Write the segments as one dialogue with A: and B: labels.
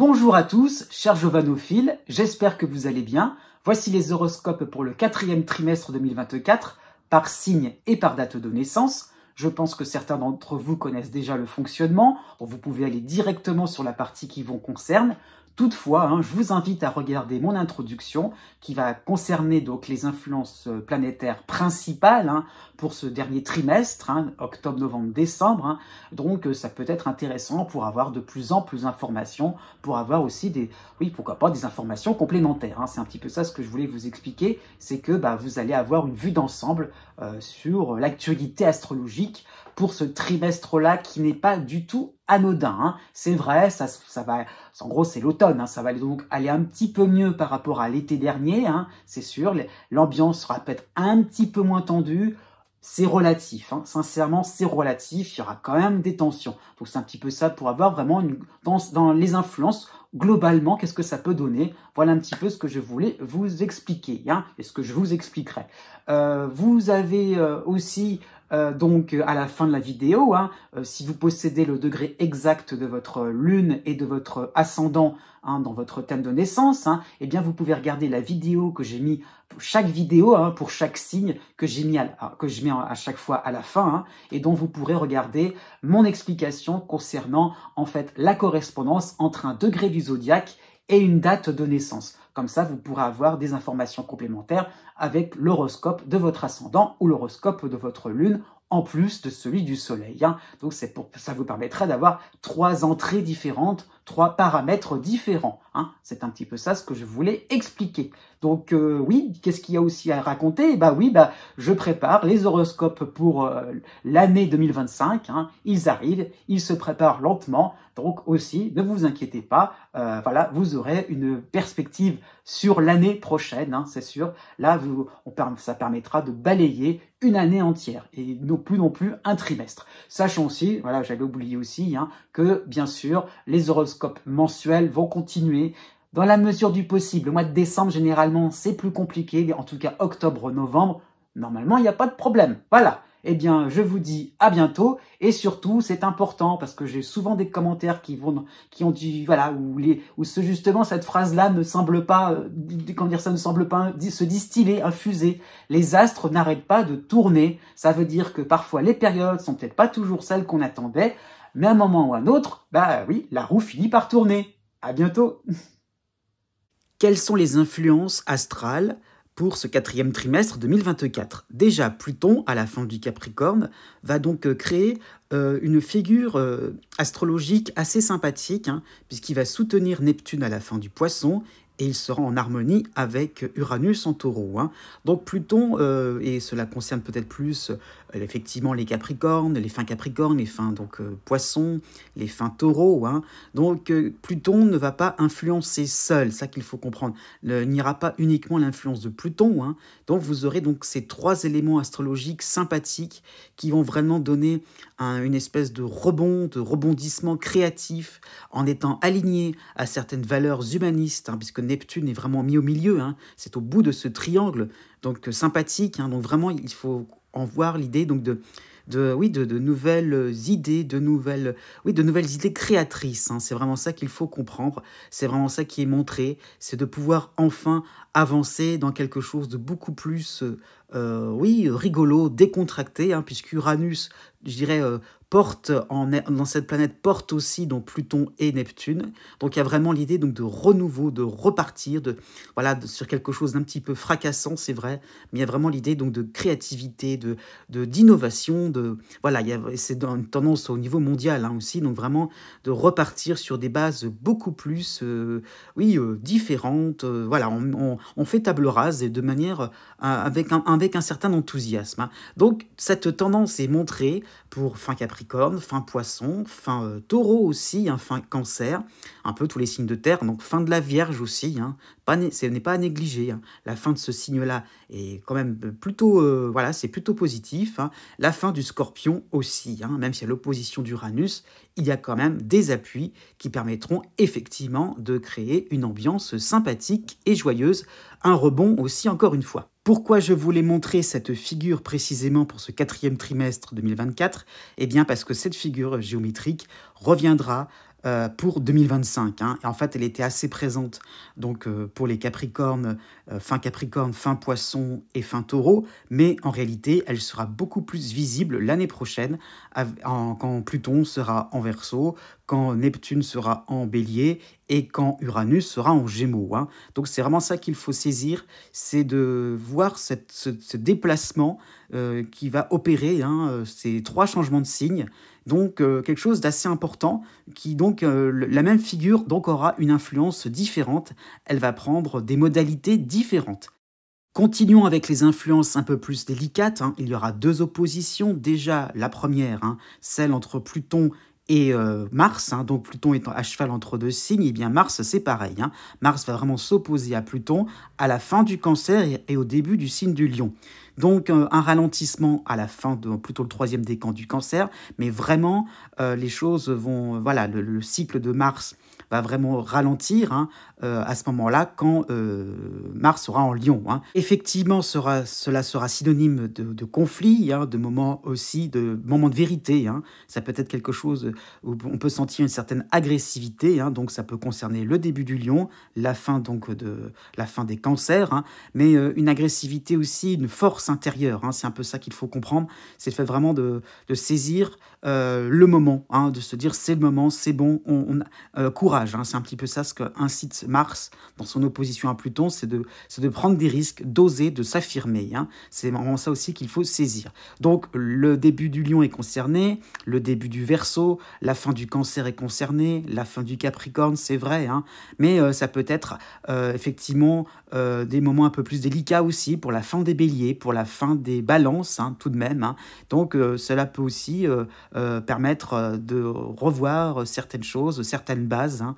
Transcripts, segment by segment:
A: Bonjour à tous, chers jovanophiles, j'espère que vous allez bien. Voici les horoscopes pour le 4e trimestre 2024, par signe et par date de naissance. Je pense que certains d'entre vous connaissent déjà le fonctionnement. Vous pouvez aller directement sur la partie qui vous concerne. Toutefois, je vous invite à regarder mon introduction qui va concerner donc les influences planétaires principales pour ce dernier trimestre, octobre, novembre, décembre. Donc ça peut être intéressant pour avoir de plus en plus d'informations, pour avoir aussi pourquoi pas des informations complémentaires. C'est un petit peu ça ce que je voulais vous expliquer, c'est que vous allez avoir une vue d'ensemble sur l'actualité astrologique pour ce trimestre-là qui n'est pas du tout anodin. C'est vrai, ça va, en gros c'est l'automne, ça va donc aller un petit peu mieux par rapport à l'été dernier, c'est sûr, l'ambiance sera peut-être un petit peu moins tendue, c'est relatif, sincèrement c'est relatif, il y aura quand même des tensions. Donc c'est un petit peu ça pour avoir vraiment dans les influences, globalement, qu'est-ce que ça peut donner? Voilà un petit peu ce que je voulais vous expliquer, et ce que je vous expliquerai. Vous avez aussi donc à la fin de la vidéo, si vous possédez le degré exact de votre lune et de votre ascendant dans votre thème de naissance, eh bien vous pouvez regarder la vidéo que j'ai mis, chaque vidéo pour chaque signe que je mets à chaque fois à la fin, et dont vous pourrez regarder mon explication concernant en fait la correspondance entre un degré du zodiaque et une date de naissance. Comme ça, vous pourrez avoir des informations complémentaires avec l'horoscope de votre ascendant ou l'horoscope de votre lune, en plus de celui du soleil. Donc ça vous permettra d'avoir 3 entrées différentes, 3 paramètres différents. C'est un petit peu ça ce que je voulais expliquer. Donc oui, qu'est-ce qu'il y a aussi à raconter? Je prépare les horoscopes pour l'année 2025. Ils arrivent, ils se préparent lentement. Donc aussi, ne vous inquiétez pas, voilà, vous aurez une perspective sur l'année prochaine, c'est sûr. Là, ça permettra de balayer une année entière et non plus un trimestre. Sachant aussi, voilà, j'avais oublié aussi, que bien sûr, les horoscopes mensuels vont continuer dans la mesure du possible. Le mois de décembre, généralement, c'est plus compliqué. En tout cas, octobre, novembre, normalement, il n'y a pas de problème. Voilà. Eh bien, je vous dis à bientôt. Et surtout, c'est important parce que j'ai souvent des commentaires qui ont dit, voilà, où justement cette phrase-là ne semble pas, ça ne semble pas se distiller, infuser. Les astres n'arrêtent pas de tourner. Ça veut dire que parfois les périodes sont peut-être pas toujours celles qu'on attendait, mais à un moment ou à un autre, oui, la roue finit par tourner. À bientôt. Quelles sont les influences astrales pour ce 4e trimestre 2024? Déjà, Pluton, à la fin du Capricorne, va donc créer une figure astrologique assez sympathique, puisqu'il va soutenir Neptune à la fin du Poisson, et il sera en harmonie avec Uranus en Taureau. Donc Pluton, et cela concerne peut-être plus effectivement les Capricornes, les fins Capricornes, les fins Poissons, les fins Taureaux. Donc Pluton ne va pas influencer seul, ça qu'il faut comprendre. Il n'y aura pas uniquement l'influence de Pluton. Donc vous aurez donc ces 3 éléments astrologiques sympathiques qui vont vraiment donner une espèce de rebondissement créatif en étant aligné à certaines valeurs humanistes, puisque Neptune est vraiment mis au milieu, c'est au bout de ce triangle, donc sympathique, donc vraiment il faut en voir l'idée donc de nouvelles idées, de nouvelles idées créatrices. C'est vraiment ça qu'il faut comprendre, c'est vraiment ça qui est montré, c'est de pouvoir enfin avancer dans quelque chose de beaucoup plus rigolo, décontracté, puisque Uranus, je dirais, dans cette planète porte aussi donc Pluton et Neptune. Donc il y a vraiment l'idée donc de renouveau, de repartir, sur quelque chose d'un petit peu fracassant, c'est vrai, mais il y a vraiment l'idée donc de créativité, d'innovation, c'est une tendance au niveau mondial aussi, donc vraiment de repartir sur des bases beaucoup plus différentes. On fait table rase et de manière avec un certain enthousiasme. Donc cette tendance est montrée pour fin Capricorne, fin Poisson, fin Taureau aussi, fin Cancer, un peu tous les signes de terre, donc fin de la Vierge aussi, ce n'est pas à négliger. La fin de ce signe-là est quand même plutôt, c'est plutôt positif. La fin du Scorpion aussi, même si à l'opposition d'Uranus, il y a quand même des appuis qui permettront effectivement de créer une ambiance sympathique et joyeuse, un rebond aussi encore une fois. Pourquoi je voulais montrer cette figure précisément pour ce 4e trimestre 2024? Eh bien parce que cette figure géométrique reviendra pour 2025. Hein. Et en fait, elle était assez présente donc, pour les Capricornes, fin Poisson et fin Taureau, mais en réalité, elle sera beaucoup plus visible l'année prochaine quand Pluton sera en Verseau, quand Neptune sera en Bélier et quand Uranus sera en Gémeaux. Hein. Donc c'est vraiment ça qu'il faut saisir, c'est de voir ce déplacement qui va opérer, hein, ces 3 changements de signe. Donc quelque chose d'assez important qui donc la même figure donc aura une influence différente, elle va prendre des modalités différentes. Continuons avec les influences un peu plus délicates. Hein. Il y aura 2 oppositions. Déjà, la première, hein, celle entre Pluton et Mars. Hein. Donc Pluton étant à cheval entre 2 signes, et bien Mars, c'est pareil. Hein. Mars va vraiment s'opposer à Pluton à la fin du Cancer et au début du signe du Lion. Donc un ralentissement à la fin de plutôt le 3e décan du Cancer, mais vraiment les choses vont... Voilà, le cycle de Mars va vraiment ralentir, hein, à ce moment-là quand Mars sera en Lion. Hein. Effectivement, cela sera synonyme de conflit, hein, de moments aussi, de moments de vérité. Hein. Ça peut être quelque chose où on peut sentir une certaine agressivité, hein, donc ça peut concerner le début du Lion, la fin des Cancers, hein, mais une agressivité aussi, une force intérieure. Hein, c'est un peu ça qu'il faut comprendre. C'est le fait vraiment de saisir le moment, hein, de se dire c'est le moment, c'est bon, courage. Hein, c'est un petit peu ça ce qu'incite Mars dans son opposition à Pluton, c'est de prendre des risques, d'oser, de s'affirmer. Hein. C'est vraiment ça aussi qu'il faut saisir. Donc le début du Lion est concerné, le début du Verseau, la fin du Cancer est concernée, la fin du Capricorne, c'est vrai, hein, mais ça peut être effectivement des moments un peu plus délicats aussi pour la fin des Béliers, pour la fin des Balances, hein, tout de même. Hein. Donc cela peut aussi permettre de revoir certaines choses, certaines bases, hein,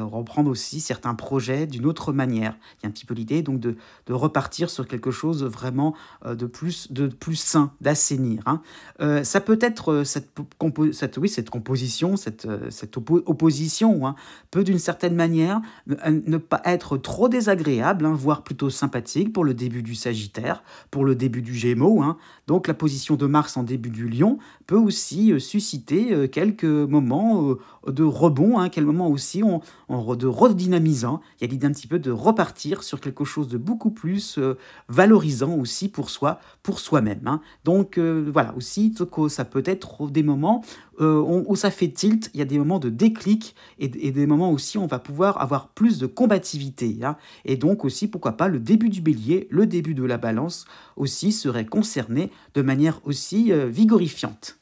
A: reprendre aussi certains projets d'une autre manière. Il y a un petit peu l'idée donc de repartir sur quelque chose vraiment de plus sain, d'assainir. Hein. Ça peut être cette composition, cette opposition, hein, peut d'une certaine manière ne pas être trop désagréable, hein, voire plutôt sympathique pour le début du Sagittaire, pour le début du Gémeaux. Hein. Donc la position de Mars en début du Lion peut aussi susciter quelques moments de rebond, hein, quelques moments aussi de redynamisant. Il y a l'idée un petit peu de repartir sur quelque chose de beaucoup plus valorisant aussi pour soi, pour soi-même. Hein. Donc voilà, aussi ça peut être des moments où ça fait tilt, il y a des moments de déclic et des moments aussi où on va pouvoir avoir plus de combativité. Hein. Et donc aussi, pourquoi pas, le début du Bélier, le début de la Balance aussi serait concerné de manière aussi vigorifiante.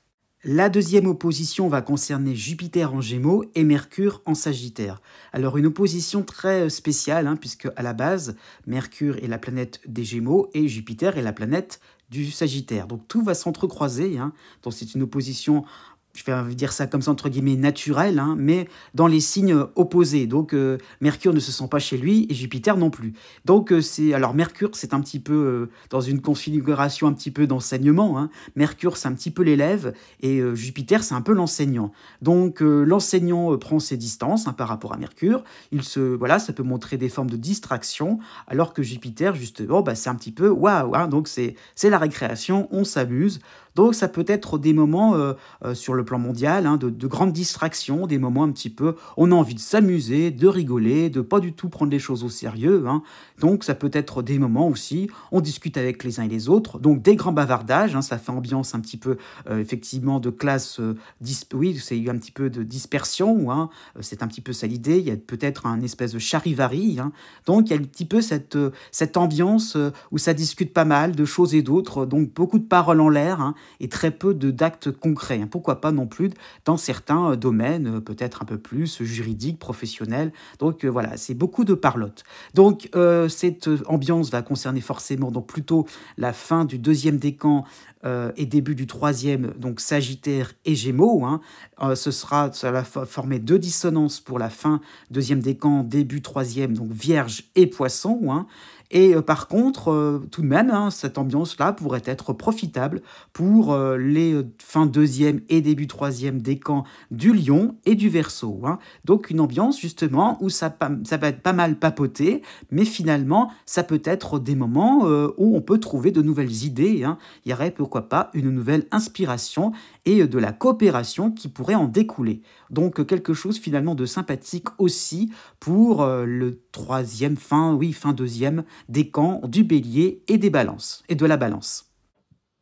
A: La deuxième opposition va concerner Jupiter en Gémeaux et Mercure en Sagittaire. Alors une opposition très spéciale, hein, puisque à la base, Mercure est la planète des Gémeaux et Jupiter est la planète du Sagittaire. Donc tout va s'entrecroiser, hein. Donc c'est une opposition, je vais dire ça comme ça entre guillemets, naturelle, hein, mais dans les signes opposés. Donc Mercure ne se sent pas chez lui et Jupiter non plus. Donc alors Mercure, c'est un petit peu dans une configuration un petit peu d'enseignement. Hein. Mercure, c'est un petit peu l'élève et Jupiter, c'est un peu l'enseignant. Donc l'enseignant prend ses distances, hein, par rapport à Mercure. Voilà, ça peut montrer des formes de distraction, alors que Jupiter, justement, c'est un petit peu waouh. Hein, donc c'est la récréation, on s'amuse. Donc ça peut être des moments sur le plan mondial, hein, de grandes distractions, des moments un petit peu, on a envie de s'amuser, de rigoler, de pas du tout prendre les choses au sérieux. Hein. Donc ça peut être des moments aussi, on discute avec les uns et les autres, donc des grands bavardages, hein, ça fait ambiance un petit peu effectivement de classe, oui, c'est un petit peu de dispersion, hein, c'est un petit peu ça l'idée, il y a peut-être un espèce de charivari, hein. Donc il y a un petit peu cette ambiance où ça discute pas mal de choses et d'autres, donc beaucoup de paroles en l'air, hein, et très peu d'actes concrets. Hein. Pourquoi pas non plus dans certains domaines, peut-être un peu plus juridiques, professionnels. Donc voilà, c'est beaucoup de parlotte. Donc cette ambiance va concerner forcément donc plutôt la fin du 2e décan et début du 3e, donc Sagittaire et Gémeaux. Hein. Ça va former 2 dissonances pour la fin 2e décan, début 3e, donc Vierge et Poisson. Hein. Et par contre, tout de même, hein, cette ambiance-là pourrait être profitable pour les fins 2e et début 3e décan du Lion et du Verseau. Hein. Donc une ambiance justement où ça va être pas mal papoté, mais finalement, ça peut être des moments où on peut trouver de nouvelles idées. Hein. Il y aurait pourquoi pourquoi pas une nouvelle inspiration et de la coopération qui pourrait en découler. Donc quelque chose finalement de sympathique aussi pour le troisième, fin deuxième décan du Bélier et des Balances, et de la Balance.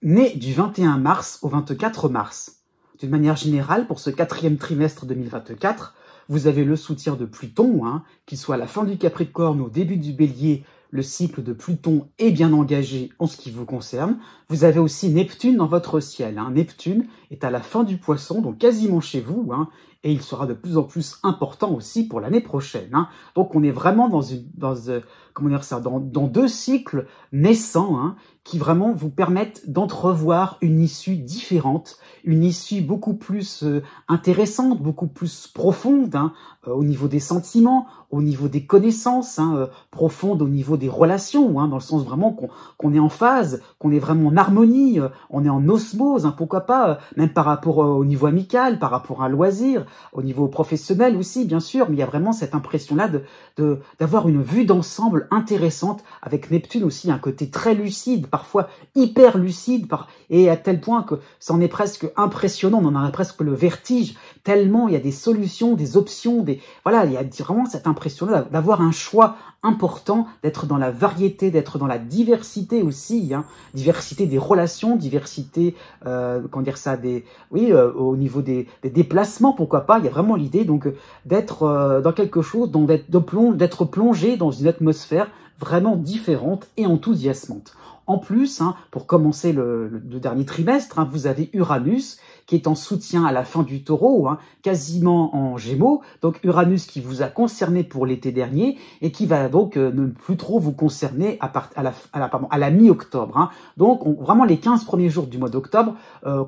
A: Né du 21 mars au 24 mars. D'une manière générale, pour ce quatrième trimestre 2024, vous avez le soutien de Pluton, qu'il soit à la fin du Capricorne ou au début du Bélier. Le cycle de Pluton est bien engagé en ce qui vous concerne. Vous avez aussi Neptune dans votre ciel. Neptune est à la fin du Poisson, donc quasiment chez vous, et il sera de plus en plus important aussi pour l'année prochaine. Donc on est vraiment dans deux cycles naissants qui vraiment vous permettent d'entrevoir une issue différente, une issue beaucoup plus intéressante, beaucoup plus profonde au niveau des sentiments, au niveau des connaissances, profonde au niveau des relations, dans le sens vraiment qu'on est en phase, qu'on est vraiment en harmonie, on est en osmose, pourquoi pas, même par rapport au niveau amical, par rapport à un loisir, au niveau professionnel aussi, bien sûr, mais il y a vraiment cette impression-là d'avoir une vue d'ensemble intéressante, avec Neptune aussi, un côté très lucide, parfois hyper lucide, et à tel point que ça en est presque impressionnant, on en a presque le vertige, tellement il y a des solutions, des options, voilà, il y a vraiment cette impression-là d'avoir un choix important, d'être dans la variété, d'être dans la diversité aussi, diversité des relations, diversité, au niveau des déplacements, pourquoi pas, il y a vraiment l'idée donc d'être dans quelque chose, donc d'être plongé dans une atmosphère vraiment différente et enthousiasmante. En plus, pour commencer le dernier trimestre, vous avez Uranus qui est en soutien à la fin du Taureau, quasiment en Gémeaux. Donc Uranus qui vous a concerné pour l'été dernier et qui va donc ne plus trop vous concerner à la mi-octobre. Donc vraiment les 15 premiers jours du mois d'octobre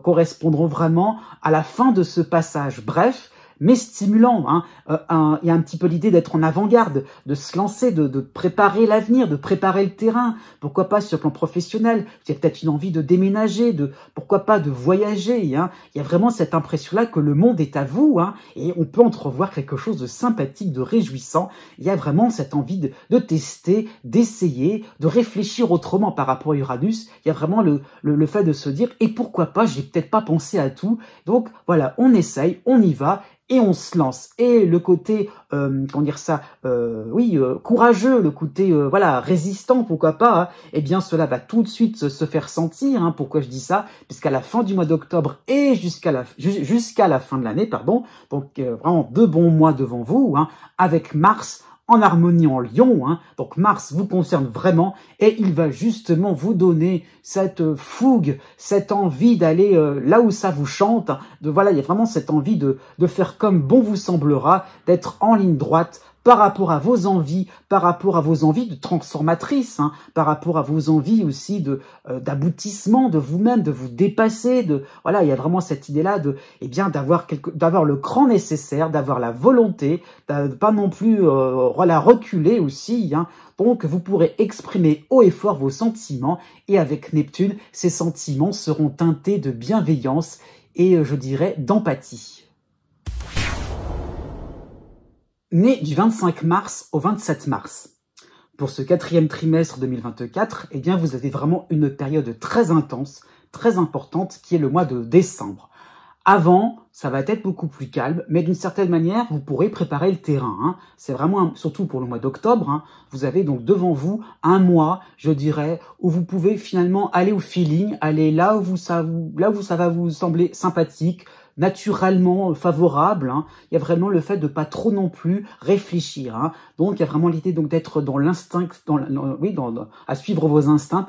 A: correspondront vraiment à la fin de ce passage. Bref, mais stimulant. Il y a un petit peu l'idée d'être en avant-garde, de se lancer, de préparer l'avenir, de préparer le terrain. Pourquoi pas sur le plan professionnel, il y a peut-être une envie de déménager, pourquoi pas de voyager. Il y a vraiment cette impression-là que le monde est à vous, et on peut entrevoir quelque chose de sympathique, de réjouissant. Il y a vraiment cette envie de tester, d'essayer, de réfléchir autrement par rapport à Uranus. Il y a vraiment le fait de se dire, et pourquoi pas, j'ai peut-être pas pensé à tout. Donc voilà, on essaye, on y va, et on se lance. Et le côté, courageux, le côté, résistant, pourquoi pas, eh bien, cela va tout de suite se faire sentir. Pourquoi je dis ça? Puisqu'à la fin du mois d'octobre et jusqu'à la fin de l'année, donc vraiment 2 bons mois devant vous, avec Mars en harmonie en Lion, donc Mars vous concerne vraiment et il va justement vous donner cette fougue, cette envie d'aller là où ça vous chante, il y a vraiment cette envie de faire comme bon vous semblera, d'être en ligne droite par rapport à vos envies, de transformatrices, par rapport à vos envies aussi d'aboutissement de vous-même, de vous dépasser, il y a vraiment cette idée-là d'avoir le cran nécessaire, d'avoir la volonté, de pas non plus reculer aussi, Donc, vous pourrez exprimer haut et fort vos sentiments, et avec Neptune, ces sentiments seront teintés de bienveillance et, je dirais, d'empathie. Né du 25 mars au 27 mars. Pour ce quatrième trimestre 2024, eh bien, vous avez vraiment une période très intense, très importante, qui est le mois de décembre. Avant, ça va être beaucoup plus calme, mais d'une certaine manière, vous pourrez préparer le terrain. C'est vraiment, surtout pour le mois d'octobre, vous avez donc devant vous un mois, je dirais, où vous pouvez finalement aller au feeling, aller là où ça va vous sembler sympathique, naturellement favorable. Il y a vraiment le fait de pas trop non plus réfléchir. Donc il y a vraiment l'idée donc d'être dans l'instinct, à suivre vos instincts,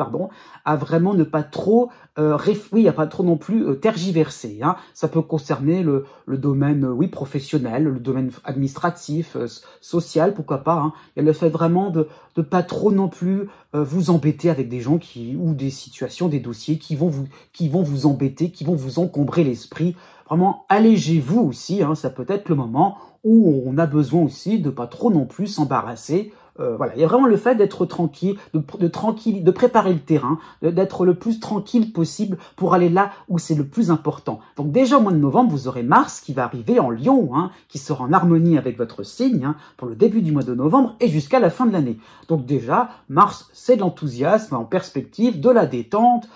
A: à vraiment ne pas trop pas trop non plus tergiverser. Ça peut concerner le domaine professionnel, le domaine administratif, social, pourquoi pas. Il y a le fait vraiment de pas trop non plus vous embêter avec des gens ou des situations, des dossiers qui vont vous embêter, qui vont vous encombrer l'esprit. Vraiment, allégez-vous aussi, ça peut être le moment où on a besoin aussi de pas trop non plus s'embarrasser voilà, il y a vraiment le fait d'être tranquille, de préparer le terrain, d'être le plus tranquille possible pour aller là où c'est le plus important. Donc déjà au mois de novembre, vous aurez Mars qui va arriver en Lion, hein, qui sera en harmonie avec votre signe, hein, pour le début du mois de novembre et jusqu'à la fin de l'année. Donc déjà, Mars, c'est de l'enthousiasme en perspective, de la détente,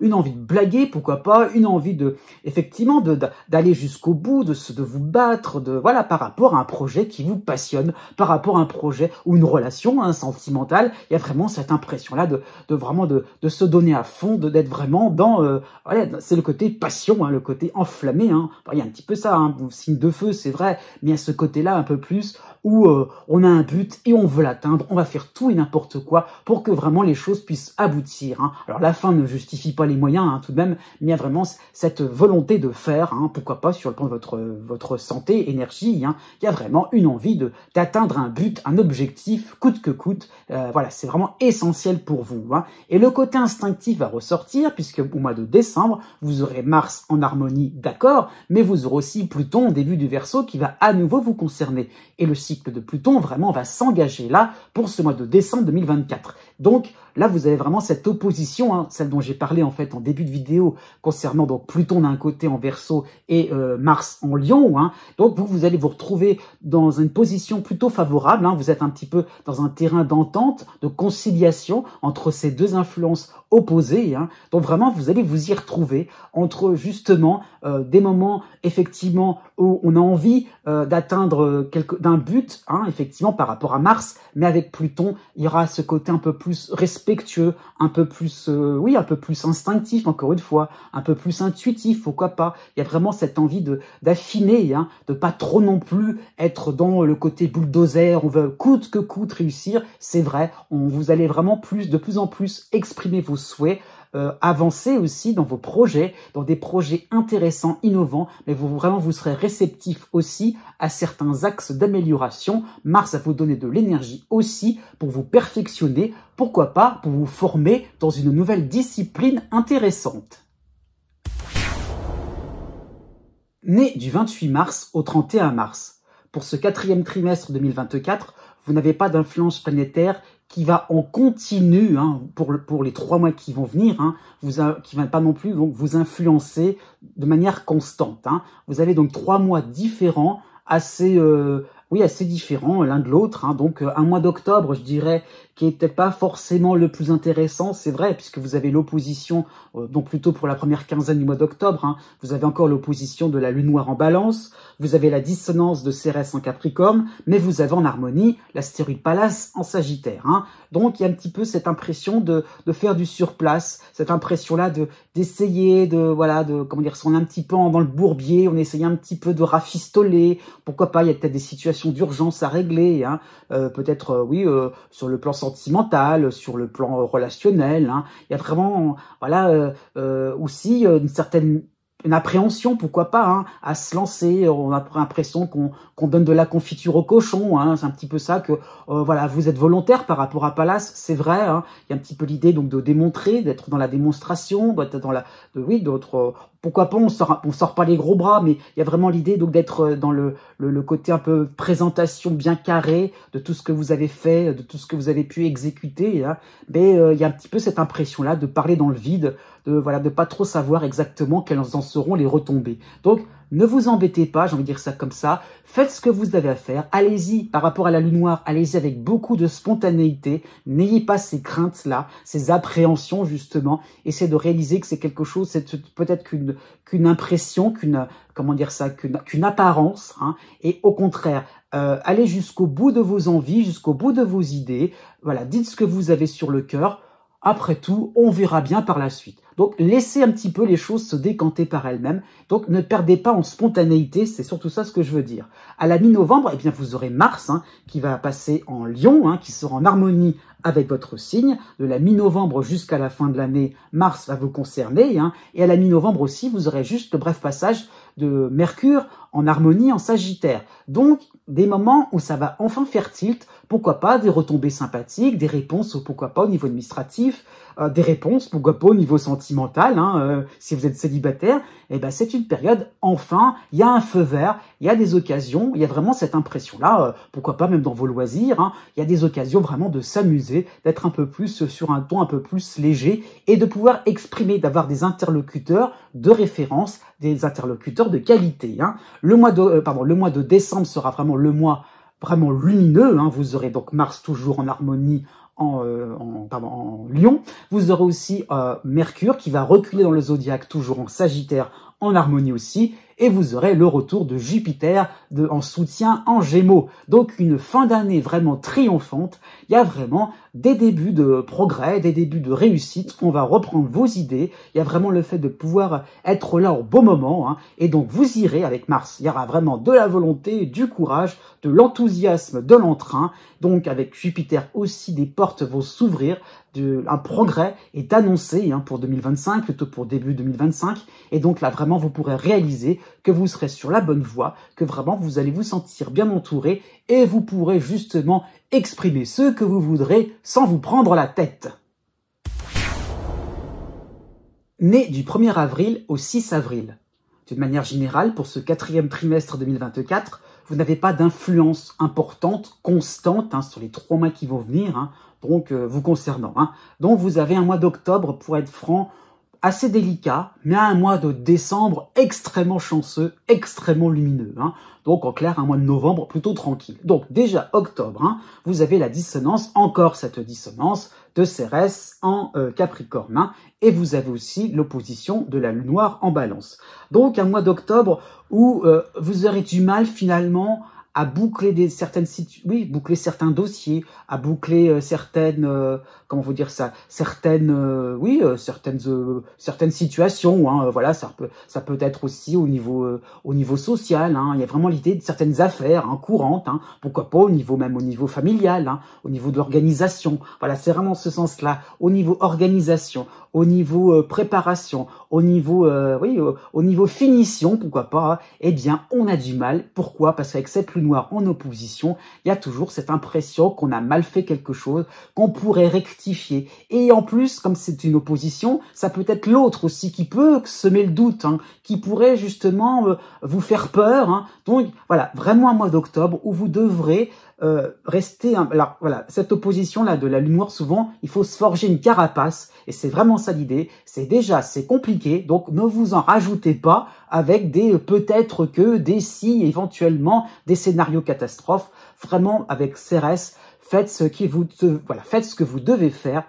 A: une envie de blaguer, pourquoi pas, une envie effectivement, d'aller jusqu'au bout, de vous battre, voilà, par rapport à un projet qui vous passionne, par rapport à un projet ou une relation, hein, sentimentale. Il y a vraiment cette impression-là de se donner à fond, d'être vraiment dans, voilà, c'est le côté passion, hein, le côté enflammé, hein. Il y a un petit peu ça, hein, signe de feu, c'est vrai, mais il y a ce côté-là un peu plus où on a un but et on veut l'atteindre, on va faire tout et n'importe quoi pour que vraiment les choses puissent aboutir, hein. Alors la fin ne justifie pas les moyens, hein, tout de même, mais il y a vraiment cette volonté de faire, hein, pourquoi pas sur le plan de votre santé, énergie, hein, il y a vraiment une envie d'atteindre un but, un objectif, coûte que coûte, voilà, c'est vraiment essentiel pour vous, hein. Et le côté instinctif va ressortir, puisque au mois de décembre, vous aurez Mars en harmonie, d'accord, mais vous aurez aussi Pluton au début du Verseau qui va à nouveau vous concerner. Et le cycle de Pluton vraiment va s'engager là pour ce mois de décembre 2024. Donc là, vous avez vraiment cette opposition, hein, celle dont j'ai parlé en fait en début de vidéo concernant donc Pluton d'un côté en Verseau et Mars en Lion, hein. Donc vous allez vous retrouver dans une position plutôt favorable, hein. Vous êtes un petit peu dans un terrain d'entente, de conciliation entre ces deux influences opposées, hein. Donc vraiment, vous allez vous y retrouver entre justement des moments effectivement où on a envie d'atteindre d'un but, hein, effectivement par rapport à Mars, mais avec Pluton, il y aura ce côté un peu plus respectueux, un peu plus, oui, un peu plus instinctif, encore une fois, un peu plus intuitif, pourquoi pas. Il y a vraiment cette envie d'affiner, hein, de pas trop non plus être dans le côté bulldozer, on veut coûte que coûte réussir, c'est vrai, vous allez vraiment de plus en plus exprimer vos souhaits, avancer aussi dans vos projets, dans des projets intéressants, innovants, mais vous serez réceptif aussi à certains axes d'amélioration. Mars va vous donner de l'énergie aussi pour vous perfectionner, pourquoi pas pour vous former dans une nouvelle discipline intéressante. Né du 28 mars au 31 mars. Pour ce 4e trimestre 2024, vous n'avez pas d'influence planétaire qui va en continu, hein, pour les 3 mois qui vont venir, hein, qui ne va pas non plus donc, vous influencer de manière constante, hein. Vous avez donc 3 mois différents, assez différents l'un de l'autre, hein. Donc un mois d'octobre, je dirais, qui n'était pas forcément le plus intéressant, c'est vrai, puisque vous avez l'opposition, donc plutôt pour la première quinzaine du mois d'octobre, hein, vous avez encore l'opposition de la Lune noire en Balance, vous avez la dissonance de Cérès en Capricorne, mais vous avez en harmonie l'astéroïde Pallas en Sagittaire, hein. Donc il y a un petit peu cette impression de faire du surplace, cette impression-là d'essayer comment dire, on est un petit peu dans le bourbier, on essaye un petit peu de rafistoler, pourquoi pas, il y a peut-être des situations d'urgence à régler, hein, peut-être, sur le plan sentimental, sur le plan relationnel, hein. Il y a vraiment, voilà, aussi une appréhension, pourquoi pas, hein, à se lancer. On a l'impression qu'on donne de la confiture au cochon, hein. C'est un petit peu ça que, voilà, vous êtes volontaire par rapport à Pallas, c'est vrai, hein. Il y a un petit peu l'idée donc de démontrer, d'être dans la démonstration, d'être dans pourquoi pas, on sort pas les gros bras, mais il y a vraiment l'idée donc d'être dans le côté un peu présentation bien carré de tout ce que vous avez fait, de tout ce que vous avez pu exécuter, hein. Mais il y a un petit peu cette impression-là de parler dans le vide, de pas trop savoir exactement quelles en seront les retombées. Donc, ne vous embêtez pas, j'ai envie de dire ça comme ça. Faites ce que vous avez à faire. Allez-y, par rapport à la Lune noire, allez-y avec beaucoup de spontanéité. N'ayez pas ces craintes-là, ces appréhensions, justement. Essayez de réaliser que c'est quelque chose, c'est peut-être qu'une impression, qu'une apparence, hein. Et au contraire, allez jusqu'au bout de vos envies, jusqu'au bout de vos idées. Voilà, dites ce que vous avez sur le cœur. Après tout, on verra bien par la suite. Donc, laissez un petit peu les choses se décanter par elles-mêmes. Donc, ne perdez pas en spontanéité, c'est surtout ça ce que je veux dire. À la mi-novembre, eh bien, vous aurez Mars, hein, qui va passer en Lion, hein, qui sera en harmonie avec votre signe. De la mi-novembre jusqu'à la fin de l'année, Mars va vous concerner, hein. Et à la mi-novembre aussi, vous aurez juste le bref passage de Mercure en harmonie en Sagittaire. Donc, des moments où ça va enfin faire tilt pourquoi pas des retombées sympathiques, des réponses, pourquoi pas au niveau administratif, des réponses, pourquoi pas au niveau sentimental, si vous êtes célibataire, et ben c'est une période, enfin, il y a un feu vert, il y a des occasions, il y a vraiment cette impression-là, pourquoi pas même dans vos loisirs, il y a des occasions vraiment de s'amuser, d'être un peu plus sur un ton un peu plus léger, et de pouvoir exprimer, d'avoir des interlocuteurs de référence, des interlocuteurs de qualité. Le mois de décembre sera vraiment le mois vraiment lumineux, vous aurez donc Mars toujours en harmonie en Lion. Vous aurez aussi Mercure qui va reculer dans le zodiaque, toujours en Sagittaire, en harmonie aussi. Et vous aurez le retour de Jupiter en soutien en Gémeaux. Donc une fin d'année vraiment triomphante. Il y a vraiment des débuts de progrès, des débuts de réussite. On va reprendre vos idées. Il y a vraiment le fait de pouvoir être là au bon moment. Et donc vous irez avec Mars. Il y aura vraiment de la volonté, du courage, de l'enthousiasme, de l'entrain. Donc avec Jupiter aussi, des portes vont s'ouvrir. Un progrès est annoncé pour 2025, plutôt pour début 2025. Et donc là, vraiment, vous pourrez réaliser que vous serez sur la bonne voie, que vraiment, vous allez vous sentir bien entouré et vous pourrez justement exprimer ce que vous voudrez sans vous prendre la tête. Né du 1er avril au 6 avril. D'une manière générale, pour ce 4e trimestre 2024, vous n'avez pas d'influence importante, constante, sur les 3 mois qui vont venir, donc vous concernant. Donc vous avez un mois d'octobre, pour être franc, assez délicat, mais un mois de décembre extrêmement chanceux, extrêmement lumineux. Donc en clair, un mois de novembre plutôt tranquille. Donc déjà octobre, vous avez la dissonance, encore cette dissonance de Cérès en Capricorne. Et vous avez aussi l'opposition de la Lune noire en Balance. Donc un mois d'octobre où vous aurez du mal finalement à boucler boucler certains dossiers, à boucler certaines situations. Voilà, ça peut être aussi au niveau social. Il y a vraiment l'idée de certaines affaires courantes. Pourquoi pas au niveau familial, au niveau de l'organisation. Voilà, c'est vraiment ce sens-là. Au niveau organisation, au niveau préparation, au niveau finition, pourquoi pas. Eh bien, on a du mal. Pourquoi? Parce qu'avec cette lune noire en opposition, il y a toujours cette impression qu'on a mal fait quelque chose, qu'on pourrait rectifier. Et en plus, comme c'est une opposition, ça peut être l'autre aussi qui peut semer le doute, qui pourrait justement vous faire peur. Donc voilà, vraiment un mois d'octobre où vous devrez rester. Alors voilà, cette opposition-là de la lune noire, souvent, il faut se forger une carapace, et c'est vraiment ça l'idée. C'est compliqué, donc ne vous en rajoutez pas avec des peut-être que, des si, éventuellement, des scénarios catastrophes. Vraiment, avec Cérès, faites ce que vous devez faire.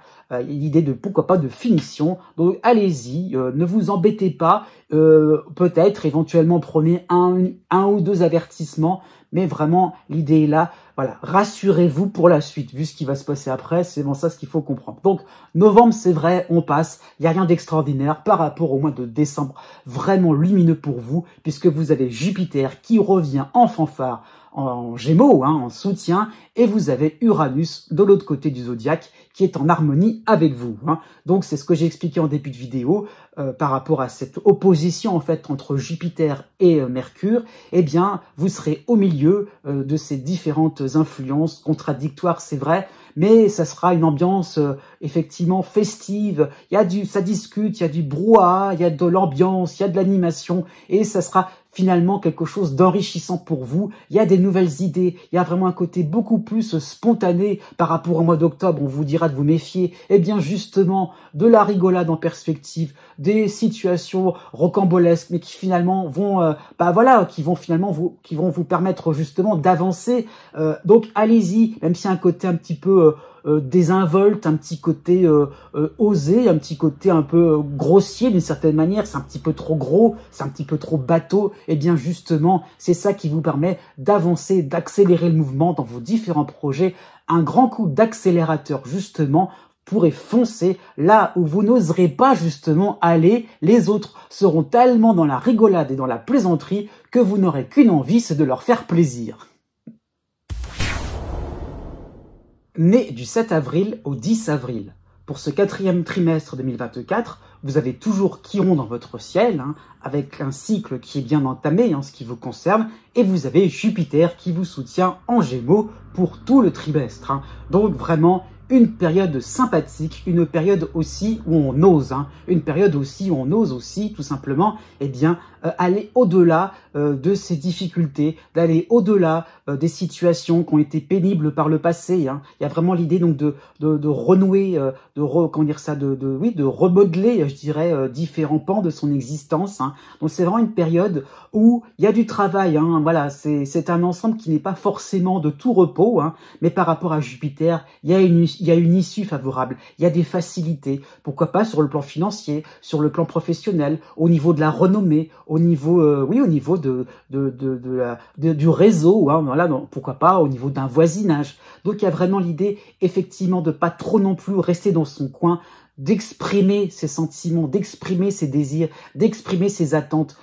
A: L'idée de pourquoi pas de finition. Donc allez-y, ne vous embêtez pas. Peut-être éventuellement prenez un ou 2 avertissements, mais vraiment l'idée est là. Voilà, rassurez-vous pour la suite, vu ce qui va se passer après, c'est vraiment ça ce qu'il faut comprendre. Donc novembre, c'est vrai, on passe, il n'y a rien d'extraordinaire par rapport au mois de décembre, vraiment lumineux pour vous, puisque vous avez Jupiter qui revient en fanfare, en Gémeaux, en soutien, et vous avez Uranus de l'autre côté du zodiaque qui est en harmonie avec vous. Donc c'est ce que j'ai expliqué en début de vidéo par rapport à cette opposition en fait entre Jupiter et Mercure. Eh bien, vous serez au milieu de ces différentes influences contradictoires, c'est vrai, mais ça sera une ambiance effectivement festive. Ça discute, il y a du brouhaha, il y a de l'ambiance, il y a de l'animation, et ça sera finalement quelque chose d'enrichissant pour vous. Il y a des nouvelles idées, il y a vraiment un côté beaucoup plus spontané par rapport au mois d'octobre. On vous dira de vous méfier. Eh bien justement, de la rigolade en perspective, des situations rocambolesques, mais qui finalement vont, qui vont vous permettre justement d'avancer. Donc allez-y, même s'il y a un côté un petit peu désinvolte, un petit côté osé, un petit côté un peu grossier d'une certaine manière, c'est un petit peu trop gros, c'est un petit peu trop bateau, et bien justement, c'est ça qui vous permet d'avancer, d'accélérer le mouvement dans vos différents projets. Un grand coup d'accélérateur justement pourrait foncer là où vous n'oserez pas justement aller. Les autres seront tellement dans la rigolade et dans la plaisanterie que vous n'aurez qu'une envie, c'est de leur faire plaisir. Né du 7 avril au 10 avril. Pour ce 4e trimestre 2024, vous avez toujours Chiron dans votre ciel, hein, avec un cycle qui est bien entamé en ce qui vous concerne, et vous avez Jupiter qui vous soutient en Gémeaux pour tout le trimestre. Hein. Donc vraiment une période sympathique, une période aussi où on ose, hein, une période aussi où on ose aussi tout simplement aller au-delà de ces difficultés, d'aller au-delà des situations qui ont été pénibles par le passé. Hein. Il y a vraiment l'idée donc de renouer, de remodeler, je dirais, différents pans de son existence. Hein. Donc c'est vraiment une période où il y a du travail. Hein. Voilà, c'est un ensemble qui n'est pas forcément de tout repos, hein, mais par rapport à Jupiter, il y a une issue favorable, il y a des facilités. Pourquoi pas sur le plan financier, sur le plan professionnel, au niveau de la renommée, au niveau, au niveau du réseau, hein, voilà, donc, pourquoi pas au niveau d'un voisinage. Donc il y a vraiment l'idée, effectivement, de pas trop non plus rester dans son coin, d'exprimer ses sentiments, d'exprimer ses désirs, d'exprimer ses attentes,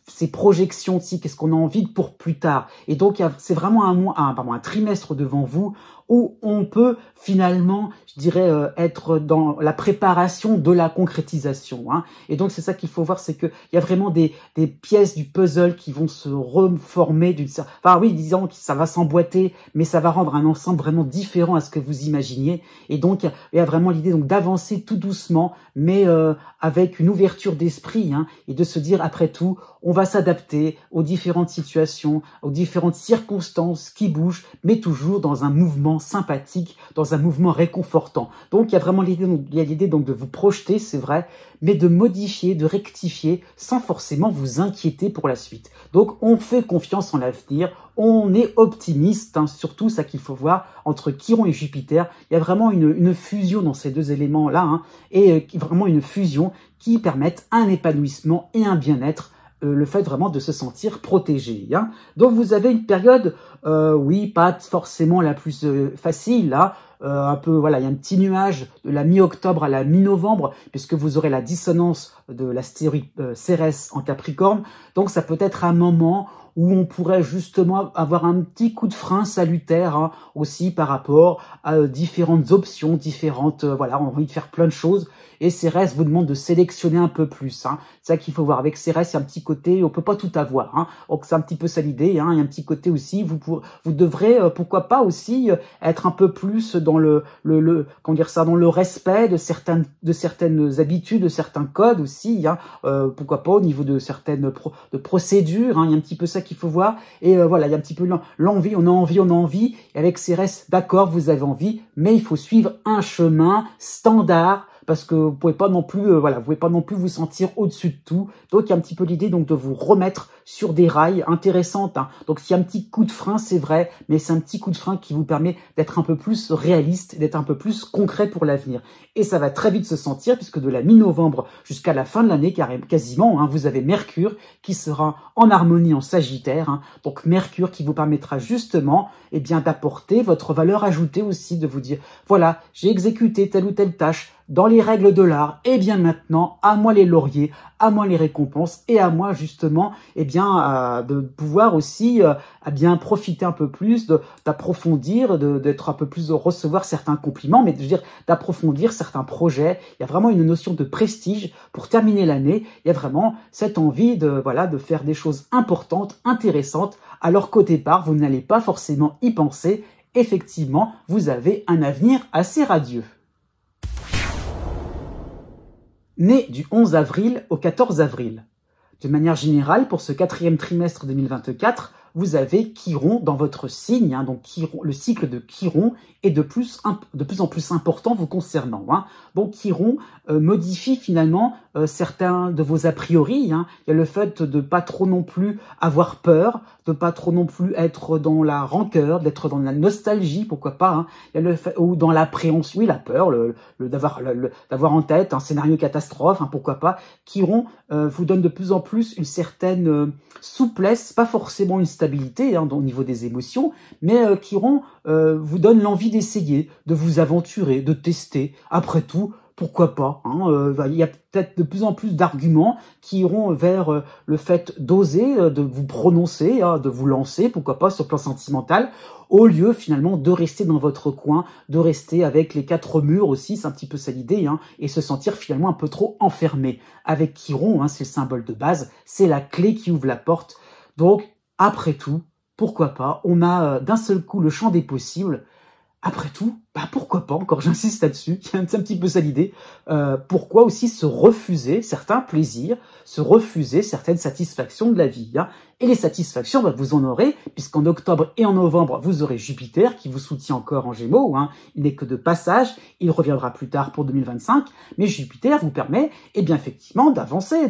A: ses projections aussi, qu'est-ce qu'on a envie pour plus tard. Et donc, c'est vraiment un trimestre devant vous où on peut finalement, je dirais, être dans la préparation de la concrétisation. Hein. Et donc, c'est ça qu'il faut voir, c'est qu'il y a vraiment des pièces du puzzle qui vont se reformer disons que ça va s'emboîter, mais ça va rendre un ensemble vraiment différent à ce que vous imaginiez. Et donc, il y a vraiment l'idée donc d'avancer tout doucement, mais avec une ouverture d'esprit, hein, et de se dire, après tout, on va s'adapter aux différentes situations, aux différentes circonstances qui bougent, mais toujours dans un mouvement sympathique, dans un mouvement réconfortant. Donc, il y a vraiment l'idée donc de vous projeter, c'est vrai, mais de modifier, de rectifier, sans forcément vous inquiéter pour la suite. Donc, on fait confiance en l'avenir, on est optimiste, hein, surtout ça qu'il faut voir, entre Chiron et Jupiter, il y a vraiment une fusion dans ces deux éléments-là, hein, et vraiment une fusion qui permettent un épanouissement et un bien-être, le fait vraiment de se sentir protégé. Hein. Donc vous avez une période, pas forcément la plus facile, là, un peu, voilà, il y a un petit nuage de la mi-octobre à la mi-novembre, puisque vous aurez la dissonance de l'astéroïde Cérès en Capricorne, donc ça peut être un moment où on pourrait justement avoir un petit coup de frein salutaire, hein, aussi par rapport à différentes options, on a envie de faire plein de choses, et Cérès vous demande de sélectionner un peu plus. Hein. C'est ça qu'il faut voir. Avec Cérès, il y a un petit côté, on peut pas tout avoir. Hein. Donc c'est un petit peu ça l'idée. Hein. Il y a un petit côté aussi, vous devrez, pourquoi pas aussi être un peu plus dans dans le respect de certaines habitudes, de certains codes aussi. Hein. Pourquoi pas au niveau de certaines procédures. Hein. Il y a un petit peu ça qu'il faut voir. Et voilà, il y a un petit peu l'envie, on a envie. Et avec Cérès, d'accord, vous avez envie, mais il faut suivre un chemin standard, parce que vous pouvez pas non plus, vous pouvez pas non plus vous sentir au-dessus de tout. Donc il y a un petit peu l'idée donc de vous remettre sur des rails intéressantes. Hein. Donc s'il y a un petit coup de frein, c'est vrai, mais c'est un petit coup de frein qui vous permet d'être un peu plus réaliste, d'être un peu plus concret pour l'avenir. Et ça va très vite se sentir, puisque de la mi-novembre jusqu'à la fin de l'année, quasiment, hein, vous avez Mercure qui sera en harmonie en Sagittaire. Hein. Donc Mercure qui vous permettra justement, d'apporter votre valeur ajoutée aussi, de vous dire, voilà, j'ai exécuté telle ou telle tâche dans les règles de l'art, et bien maintenant, à moi les lauriers, à moi les récompenses, et à moi justement, de pouvoir aussi profiter un peu plus, d'approfondir, d'être un peu plus, de recevoir certains compliments, mais d'approfondir certains projets. Il y a vraiment une notion de prestige pour terminer l'année. Il y a vraiment cette envie de faire des choses importantes, intéressantes, alors qu'au départ, vous n'allez pas forcément y penser. Effectivement, vous avez un avenir assez radieux. Né du 11 avril au 14 avril. De manière générale, pour ce 4e trimestre 2024, vous avez Chiron dans votre signe, hein, donc le cycle de Chiron est de plus en plus important vous concernant. Hein. Donc Chiron modifie finalement certains de vos a priori. Hein. Il y a le fait de pas trop non plus avoir peur, de pas trop non plus être dans la rancœur, d'être dans la nostalgie, pourquoi pas. Hein. Il y a le fait, ou dans l'appréhension, oui, la peur, d'avoir en tête un scénario catastrophe, hein, pourquoi pas. Chiron vous donne de plus en plus une certaine souplesse, pas forcément une stabilité, hein, au niveau des émotions, mais Chiron vous donne l'envie d'essayer, de vous aventurer, de tester. Après tout, pourquoi pas, hein, il y a peut-être de plus en plus d'arguments qui iront vers le fait d'oser, de vous prononcer, hein, de vous lancer, pourquoi pas, sur le plan sentimental, au lieu finalement de rester dans votre coin, de rester avec les quatre murs aussi, c'est un petit peu ça l'idée, hein, et se sentir finalement un peu trop enfermé. Avec Chiron, hein, c'est le symbole de base, c'est la clé qui ouvre la porte. Donc, après tout, pourquoi pas, on a d'un seul coup le champ des possibles. Après tout, pourquoi pas, encore j'insiste là-dessus, c'est un petit peu ça l'idée, pourquoi aussi se refuser certains plaisirs, se refuser certaines satisfactions de la vie, hein. Et les satisfactions, vous en aurez, puisqu'en octobre et en novembre, vous aurez Jupiter qui vous soutient encore en Gémeaux, hein. Il n'est que de passage, il reviendra plus tard pour 2025, mais Jupiter vous permet, eh bien effectivement, d'avancer,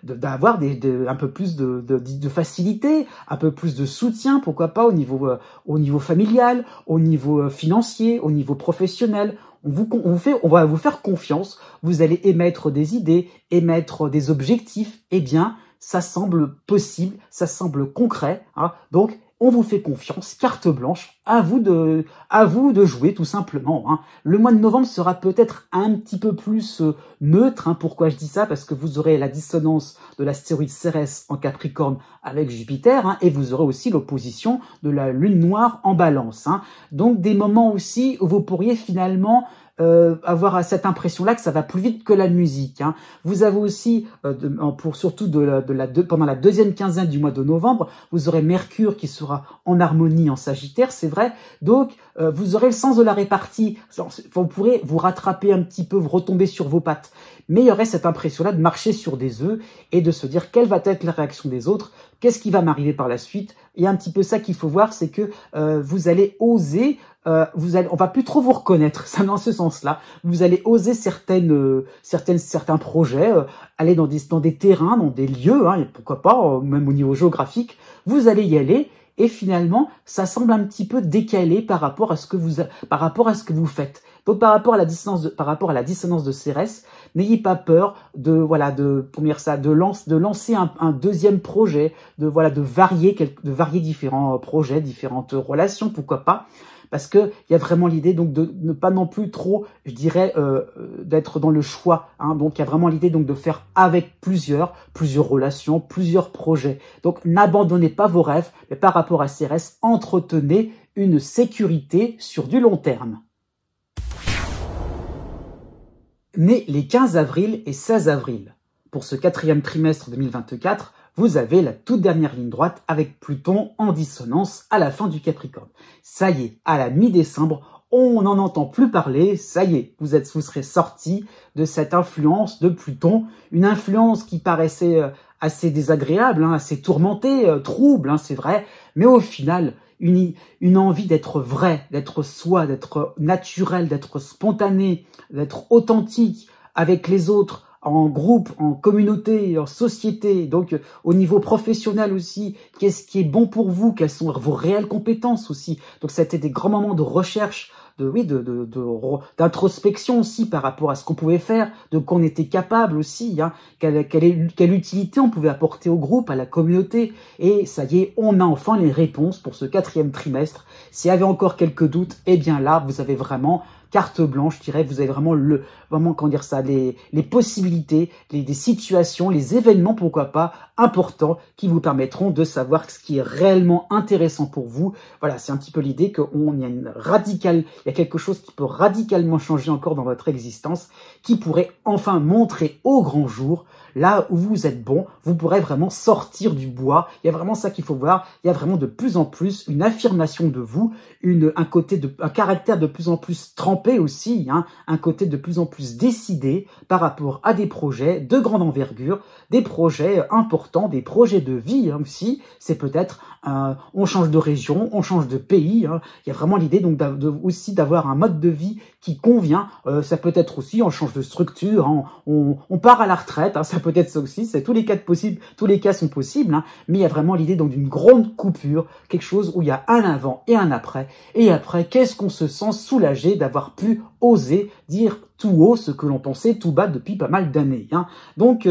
A: d'avoir un peu plus de facilité, un peu plus de soutien, pourquoi pas, au niveau familial, au niveau financier, au niveau professionnel. On va vous faire confiance, vous allez émettre des idées, émettre des objectifs, eh bien, ça semble possible, ça semble concret, hein. Donc, on vous fait confiance, carte blanche, à vous de jouer tout simplement, hein. Le mois de novembre sera peut-être un petit peu plus neutre, hein. Pourquoi je dis ça? Parce que vous aurez la dissonance de l'astéroïde Cérès en Capricorne avec Jupiter, hein, et vous aurez aussi l'opposition de la Lune noire en Balance, hein. Donc des moments aussi où vous pourriez finalement avoir cette impression-là que ça va plus vite que la musique, hein. Vous avez aussi, surtout pendant la deuxième quinzaine du mois de novembre, vous aurez Mercure qui sera en harmonie en Sagittaire, c'est vrai. Donc, vous aurez le sens de la répartie. Vous pourrez vous rattraper un petit peu, vous retomber sur vos pattes. Mais il y aurait cette impression-là de marcher sur des œufs et de se dire quelle va être la réaction des autres, qu'est-ce qui va m'arriver par la suite. Il y a un petit peu ça qu'il faut voir, c'est que vous allez oser, on va plus trop vous reconnaître, ça dans ce sens-là. Vous allez oser certains projets, aller dans des terrains, dans des lieux, hein, et pourquoi pas, même au niveau géographique. Vous allez y aller. Et finalement, ça semble un petit peu décalé par rapport à ce que vous faites. Donc, par rapport à la dissonance de Cérès, n'ayez pas peur de lancer un deuxième projet, de varier différents projets, différentes relations, pourquoi pas. Parce que il y a vraiment l'idée donc de ne pas non plus trop, je dirais, d'être dans le choix, hein. Donc il y a vraiment l'idée donc de faire avec plusieurs relations, plusieurs projets. Donc n'abandonnez pas vos rêves, mais par rapport à Cérès, entretenez une sécurité sur du long terme. Nés les 15 avril et 16 avril. Pour ce quatrième trimestre 2024, vous avez la toute dernière ligne droite avec Pluton en dissonance à la fin du Capricorne. Ça y est, à la mi-décembre, on n'en entend plus parler, ça y est, vous serez sorti de cette influence de Pluton, une influence qui paraissait assez désagréable, hein, assez tourmentée, trouble, hein, c'est vrai, mais au final, une envie d'être vrai, d'être soi, d'être naturel, d'être spontané, d'être authentique avec les autres, en groupe, en communauté, en société, donc au niveau professionnel aussi, qu'est-ce qui est bon pour vous, quelles sont vos réelles compétences aussi. Donc ça a été des grands moments de recherche, d'introspection aussi par rapport à ce qu'on pouvait faire, de qu'on était capable aussi, hein, quelle utilité on pouvait apporter au groupe, à la communauté. Et ça y est, on a enfin les réponses pour ce quatrième trimestre. S'il y avait encore quelques doutes, eh bien là, vous avez vraiment carte blanche, je dirais, vous avez vraiment les possibilités, des situations, les événements, pourquoi pas, importants, qui vous permettront de savoir ce qui est réellement intéressant pour vous. Voilà, c'est un petit peu l'idée qu'il y a quelque chose qui peut radicalement changer encore dans votre existence, qui pourrait enfin montrer au grand jour là où vous êtes bon, vous pourrez vraiment sortir du bois. Il y a vraiment ça qu'il faut voir. Il y a vraiment de plus en plus une affirmation de vous, un caractère de plus en plus trempé aussi, hein, un côté de plus en plus décidé par rapport à des projets de grande envergure, des projets importants, des projets de vie, hein, aussi. C'est peut-être on change de région, on change de pays, hein. Il y a vraiment l'idée donc aussi d'avoir un mode de vie qui convient. Ça peut être aussi on change de structure, hein, on part à la retraite, hein, ça peut être ça aussi. C'est tous les cas sont possibles, hein, mais il y a vraiment l'idée donc d'une grande coupure, quelque chose où il y a un avant et un après. Et après, qu'est-ce qu'on se sent soulagé d'avoir pu oser dire tout haut ce que l'on pensait tout bas depuis pas mal d'années. Hein. Donc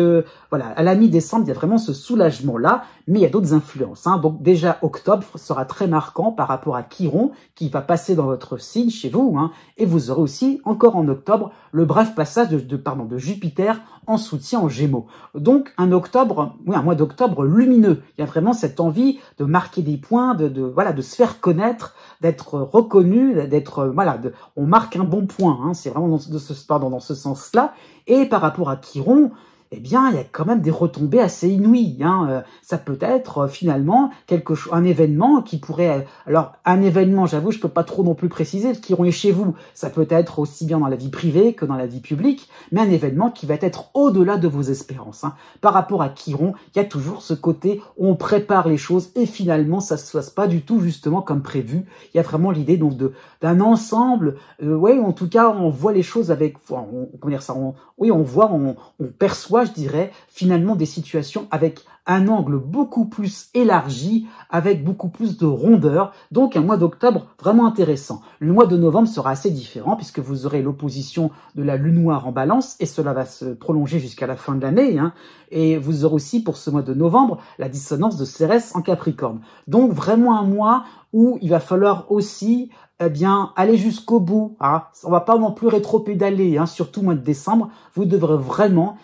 A: voilà, à la mi-décembre, il y a vraiment ce soulagement-là, mais il y a d'autres influences. Hein. Donc déjà, octobre sera très marquant par rapport à Chiron, qui va passer dans votre signe chez vous, hein, et vous aurez aussi, encore en octobre, le bref passage de Jupiter en soutien en Gémeaux. Donc un mois d'octobre lumineux. Il y a vraiment cette envie de marquer des points, de se faire connaître, d'être reconnu, on marque un bon point. Hein, c'est vraiment dans ce sens-là. Et par rapport à Chiron, eh bien, il y a quand même des retombées assez inouïes. Hein. Ça peut être finalement un événement qui pourrait... Alors, un événement, j'avoue, je peux pas trop non plus préciser, parce Chiron est chez vous. Ça peut être aussi bien dans la vie privée que dans la vie publique, mais un événement qui va être au-delà de vos espérances. Hein. Par rapport à Chiron, il y a toujours ce côté où on prépare les choses et finalement, ça se passe pas du tout justement comme prévu. Il y a vraiment l'idée donc d'un ensemble, en tout cas, on voit les choses avec... on perçoit, je dirais, finalement des situations avec un angle beaucoup plus élargi, avec beaucoup plus de rondeur. Donc un mois d'octobre vraiment intéressant. Le mois de novembre sera assez différent puisque vous aurez l'opposition de la lune noire en balance et cela va se prolonger jusqu'à la fin de l'année. Hein. Et vous aurez aussi pour ce mois de novembre la dissonance de Cérès en Capricorne. Donc vraiment un mois où il va falloir aussi aller jusqu'au bout. Hein. On va pas non plus rétro-pédaler, hein, surtout au mois de décembre. Vous devrez vraiment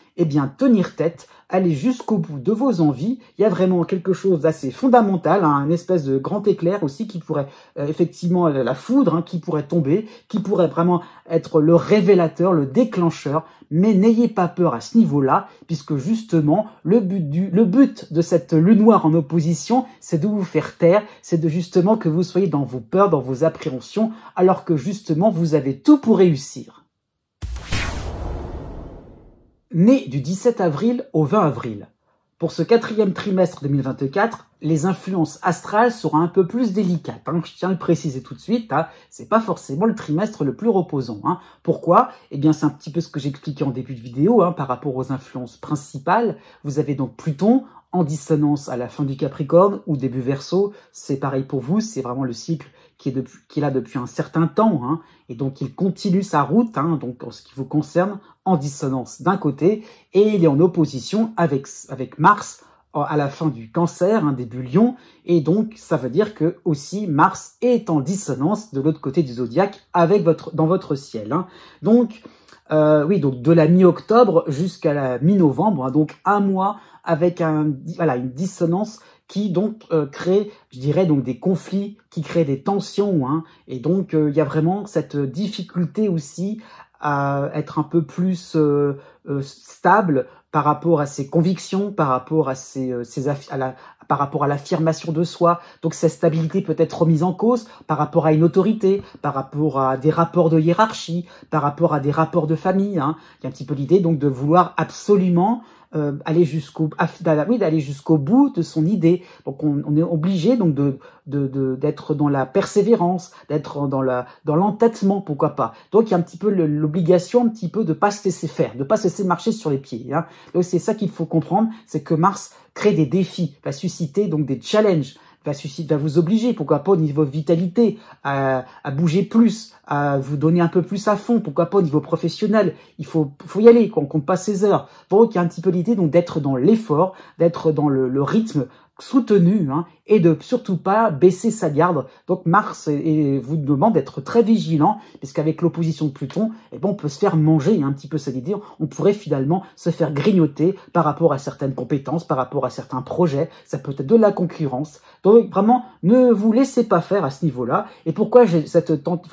A: tenir tête, aller jusqu'au bout de vos envies. Il y a vraiment quelque chose d'assez fondamental, hein, un espèce de grand éclair aussi qui pourrait, effectivement, la foudre, hein, qui pourrait tomber, qui pourrait vraiment être le révélateur, le déclencheur. Mais n'ayez pas peur à ce niveau-là, puisque justement, le but de cette lune noire en opposition, c'est de vous faire taire, c'est de justement que vous soyez dans vos peurs, dans vos appréhensions, alors que justement, vous avez tout pour réussir. Né du 17 avril au 20 avril. Pour ce 4e trimestre 2024, les influences astrales seront un peu plus délicates. Hein. Je tiens à le préciser tout de suite, hein. C'est pas forcément le trimestre le plus reposant. Hein. Pourquoi? Eh bien, c'est un petit peu ce que j'expliquais en début de vidéo, hein, par rapport aux influences principales. Vous avez donc Pluton en dissonance à la fin du Capricorne ou début Verseau. C'est pareil pour vous, c'est vraiment le cycle qui est là depuis un certain temps, hein, et donc il continue sa route, hein, donc en ce qui vous concerne, en dissonance d'un côté, et il est en opposition avec Mars à la fin du Cancer, hein, début Lion, et donc ça veut dire que aussi Mars est en dissonance de l'autre côté du zodiaque dans votre ciel. Hein. Donc donc de la mi-octobre jusqu'à la mi-novembre, hein, donc un mois avec une dissonance qui donc crée, je dirais, donc des conflits, qui crée des tensions, hein, et donc il y a vraiment cette difficulté aussi à être un peu plus stable par rapport à ses convictions, par rapport à par rapport à l'affirmation de soi. Donc cette stabilité peut être remise en cause par rapport à une autorité, par rapport à des rapports de hiérarchie, par rapport à des rapports de famille. Hein. Il y a un petit peu l'idée donc de vouloir absolument aller jusqu'au bout de son idée. Donc on est obligé donc d'être dans la persévérance, d'être dans l'entêtement, pourquoi pas. Donc il y a un petit peu l'obligation un petit peu de pas se laisser faire, de pas se laisser marcher sur les pieds. Hein. Donc c'est ça qu'il faut comprendre, c'est que Mars crée des défis, va susciter donc des challenges, va vous obliger, pourquoi pas au niveau vitalité, à bouger plus, à vous donner un peu plus à fond, pourquoi pas au niveau professionnel, il faut y aller, qu'on compte pas ses heures. Donc il y a un petit peu l'idée donc d'être dans l'effort, d'être dans le rythme soutenu, hein, et de surtout pas baisser sa garde. Donc Mars vous demande d'être très vigilant, puisqu'avec l'opposition de Pluton, on peut se faire manger, un petit peu ça veut dire, on pourrait finalement se faire grignoter par rapport à certaines compétences, par rapport à certains projets, ça peut être de la concurrence. Donc vraiment, ne vous laissez pas faire à ce niveau-là. Et pourquoi il y a cette tendance,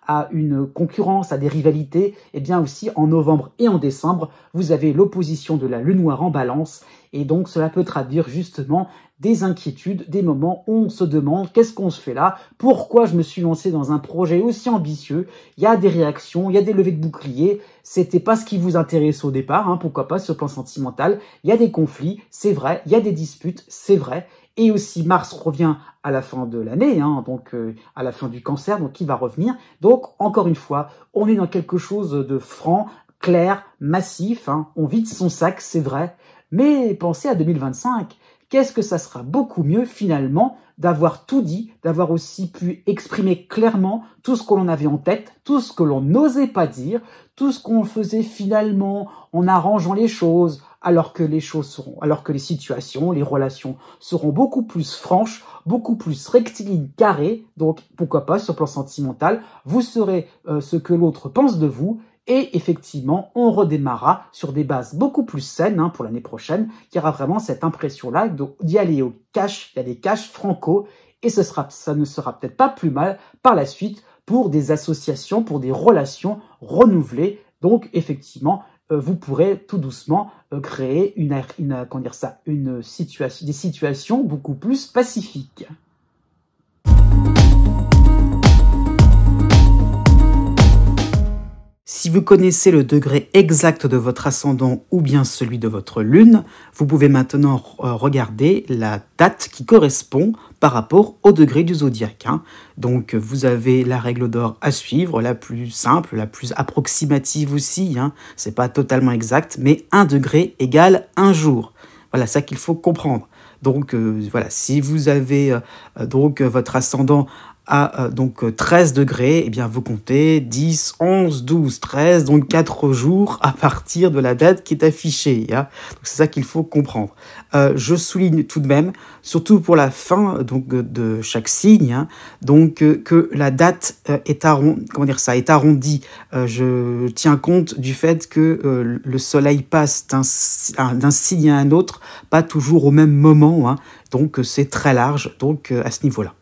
A: à une concurrence, à des rivalités, et bien aussi en novembre et en décembre, vous avez l'opposition de la lune noire en balance, et donc cela peut traduire justement des inquiétudes, des moments où on se demande qu'est-ce qu'on se fait là, pourquoi je me suis lancé dans un projet aussi ambitieux. Il y a des réactions, il y a des levées de boucliers, c'était pas ce qui vous intéresse au départ, hein, pourquoi pas sur le plan sentimental, il y a des conflits, c'est vrai, il y a des disputes, c'est vrai, et aussi Mars revient à la fin de l'année, hein, donc à la fin du Cancer, donc il va revenir. Donc encore une fois, on est dans quelque chose de franc, clair, massif, hein, on vide son sac, c'est vrai, mais pensez à 2025, qu'est-ce que ça sera beaucoup mieux finalement d'avoir tout dit, d'avoir aussi pu exprimer clairement tout ce que l'on avait en tête, tout ce que l'on n'osait pas dire, tout ce qu'on faisait finalement en arrangeant les choses, alors que les situations, les relations seront beaucoup plus franches, beaucoup plus rectilignes, carrées. Donc, pourquoi pas, sur le plan sentimental, vous saurez ce que l'autre pense de vous. Et effectivement, on redémarrera sur des bases beaucoup plus saines pour l'année prochaine, qui aura vraiment cette impression-là d'y aller au cash, il y a des cash franco, et ça ne sera peut-être pas plus mal par la suite pour des associations, pour des relations renouvelées. Donc, effectivement, vous pourrez tout doucement créer des situations beaucoup plus pacifiques. Si vous connaissez le degré exact de votre ascendant ou bien celui de votre lune, vous pouvez maintenant regarder la date qui correspond par rapport au degré du zodiaque. Donc vous avez la règle d'or à suivre, la plus simple, la plus approximative aussi. C'est pas totalement exact, mais 1 degré égale 1 jour. Voilà, ça qu'il faut comprendre. Donc voilà, si vous avez votre ascendant à 13 degrés, eh bien vous comptez 10, 11, 12, 13, donc 4 jours à partir de la date qui est affichée. Donc c'est ça qu'il faut comprendre. Je souligne tout de même, surtout pour la fin de chaque signe, que la date est arrondie. Je tiens compte du fait que le soleil passe d'un signe à un autre, pas toujours au même moment. Donc c'est très large à ce niveau-là.